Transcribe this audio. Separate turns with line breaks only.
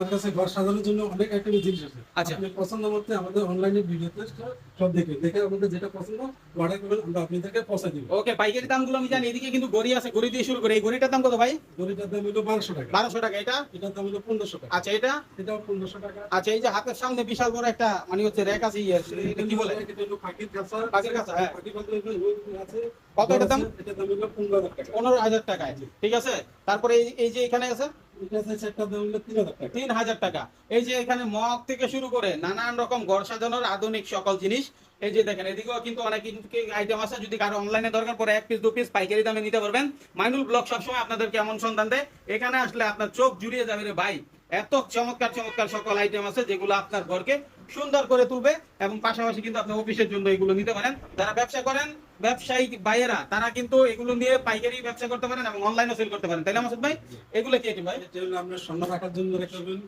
আমার কাছে ঘর সাজানোর জন্য অনেক আইটেমের জিনিস আছে।
আচ্ছা।
আপনি পছন্দ মতো আমাদের অনলাইনে ভিডিওতে সব দেখে আমাদের যেটা পছন্দ অর্ডার করবেন, আমরা আপনাদেরকে পৌঁছে দিব।
ওকে, পাইকারি দামগুলো আমি জানি। এদিকে কিন্তু ঘড়ি আছে, ঘড়ি দিয়ে শুরু করে। এই ঘড়িটার দাম কত ভাই?
ঘড়িটার দাম হলো 1200 টাকা।
1200 টাকা। এটা?
এটার দাম হলো 1500 টাকা।
আচ্ছা, এটা?
এটাও 1500 টাকা।
আচ্ছা, এই যে হাতের সামনে বিশাল বড় একটা মানে হচ্ছে র‍্যাক আছে, এটা কি বলে?
এটা হলো পাখির কাঁচা।
পাখির কাঁচা, হ্যাঁ।
পাখি পাখির এগুলো আছে।
কত এটার দাম?
এটার দাম হলো 15000 টাকা।
15,000 টাকায়। ঠিক আছে। তারপরে এই যে এখানে আছে
এটা আছে সেটার দাম হলো 3000 টাকা।
3000 টাকা। এই যে এখানে মগ থেকে শুরু করে নানান রকম ঘর সাজানোর আধুনিক সকল জিনিস। এই যে দেখেন, এদিকেও কিন্তু অনেক আইটেম আছে। যদি কারো অনলাইনে দরকার পড়ে 1 পিস 2 পিস পাইকারি দামে নিতে পারবেন। মাইনুল ব্লগ সবসময় আপনাদেরকে এমন সন্ধান দেয়, এখানে আসলে আপনার চোখ জুড়িয়ে যাবে রে ভাই। এত চমৎকার চমৎকার সকল আইটেম আছে যেগুলো আপনার ঘরকে সুন্দর করে তুলবে। এবং পাশাপাশি কিন্তু আপনি অফিসের জন্য এগুলো নিতে পারেন। যারা ব্যবসা করেন, ব্যবসায়িক ভাইয়েরা, তারা কিন্তু এগুলো নিয়ে পাইকারি ব্যবসা করতে পারেন এবং অনলাইনে সেল করতে পারেন। তাই না মাসুদ ভাই? এগুলো কি ভাই?
এটা হলো আপনার স্বর্ণ রাখার জন্য রাখবেন।